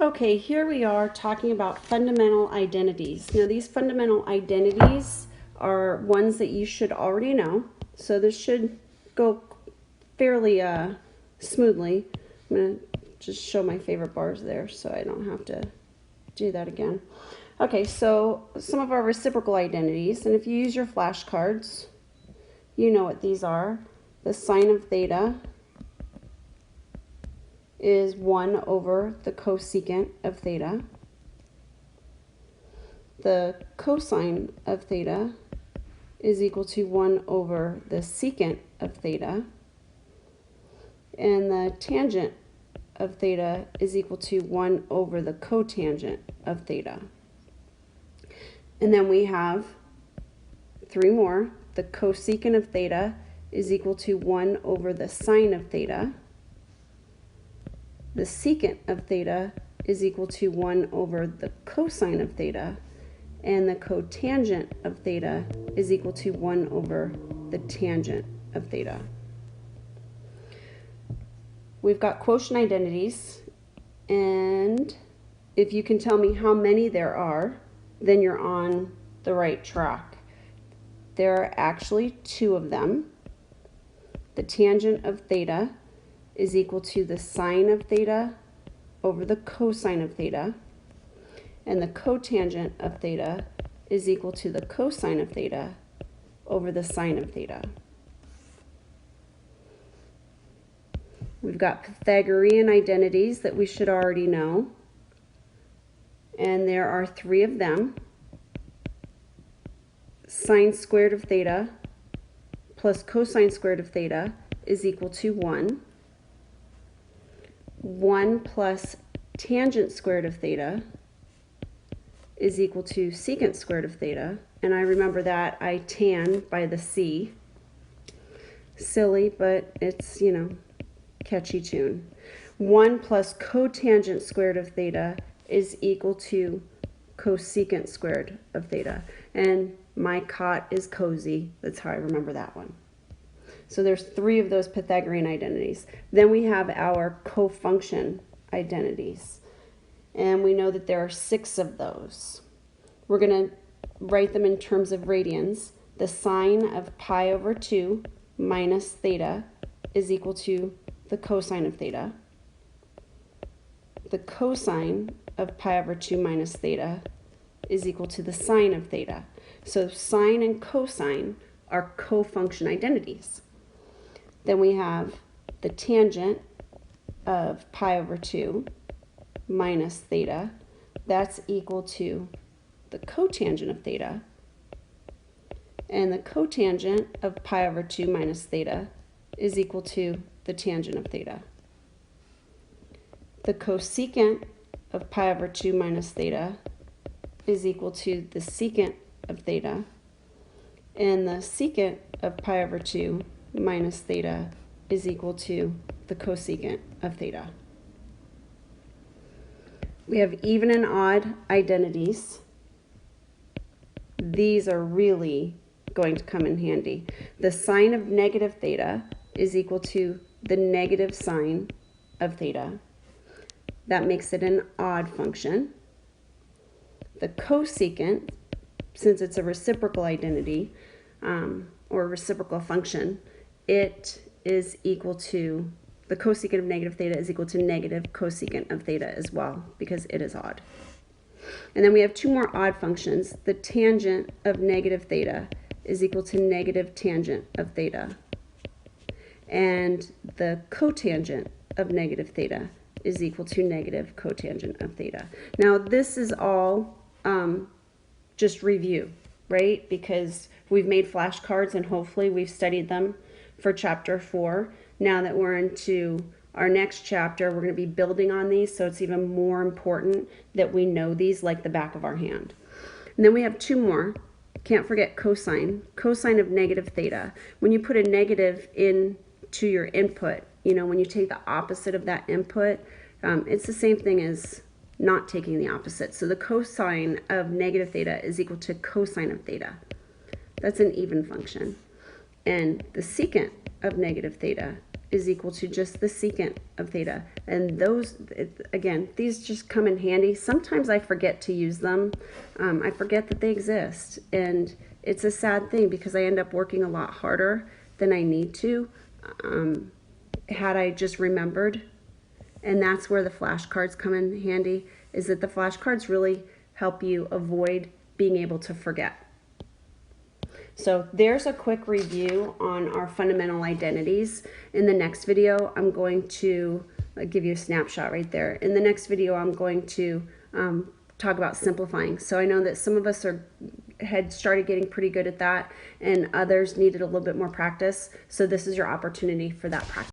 Okay, here we are talking about fundamental identities. Now, these fundamental identities are ones that you should already know, so this should go fairly smoothly. I'm going to just show my favorite bars there so I don't have to do that again. Okay, so some of our reciprocal identities, and if you use your flashcards, you know what these are. The sine of theta is 1 over the cosecant of theta. The cosine of theta is equal to 1 over the secant of theta. And the tangent of theta is equal to 1 over the cotangent of theta. And then we have 3 more. The cosecant of theta is equal to 1 over the sine of theta. The secant of theta is equal to 1 over the cosine of theta, and the cotangent of theta is equal to 1 over the tangent of theta. We've got quotient identities, and if you can tell me how many there are, then you're on the right track. There are actually 2 of them. The tangent of theta is equal to the sine of theta over the cosine of theta, and the cotangent of theta is equal to the cosine of theta over the sine of theta. We've got Pythagorean identities that we should already know, and there are 3 of them. Sine squared of theta plus cosine squared of theta is equal to 1. 1 plus tangent squared of theta is equal to secant squared of theta. And I remember that I tan by the C. Silly, but it's, catchy tune. 1 plus cotangent squared of theta is equal to cosecant squared of theta. And my cot is cozy. That's how I remember that one. So there's 3 of those Pythagorean identities. Then we have our cofunction identities. And we know that there are 6 of those. We're going to write them in terms of radians. The sine of pi over 2 minus theta is equal to the cosine of theta. The cosine of pi over 2 minus theta is equal to the sine of theta. So sine and cosine are cofunction identities. Then we have the tangent of pi over 2 minus theta. That's equal to the cotangent of theta. And the cotangent of pi over 2 minus theta is equal to the tangent of theta. The cosecant of pi over 2 minus theta is equal to the secant of theta. And the secant of pi over 2 minus theta is equal to the cosecant of theta. We have even and odd identities. These are really going to come in handy. The sine of negative theta is equal to the negative sine of theta. That makes it an odd function. The cosecant, since it's a reciprocal identity or a reciprocal function, it is equal to, the cosecant of negative theta is equal to negative cosecant of theta as well, because it is odd. And then we have 2 more odd functions. The tangent of negative theta is equal to negative tangent of theta. And the cotangent of negative theta is equal to negative cotangent of theta. Now this is all just review, right? Because we've made flashcards and hopefully we've studied them for chapter 4. Now that we're into our next chapter, we're going to be building on these, so it's even more important that we know these like the back of our hand. And then we have 2 more. Can't forget cosine. Cosine of negative theta. When you put a negative into your input, when you take the opposite of that input, it's the same thing as not taking the opposite. So the cosine of negative theta is equal to cosine of theta. That's an even function. And the secant of negative theta is equal to just the secant of theta. And those, again, these just come in handy. Sometimes I forget to use them. I forget that they exist. And it's a sad thing because I end up working a lot harder than I need to had I just remembered. And that's where the flashcards come in handy, is that the flashcards really help you avoid being able to forget. So there's a quick review on our fundamental identities. In the next video, I'm going to give you a snapshot right there. In the next video, I'm going to talk about simplifying. So I know that some of us had started getting pretty good at that, and others needed a little bit more practice. So this is your opportunity for that practice.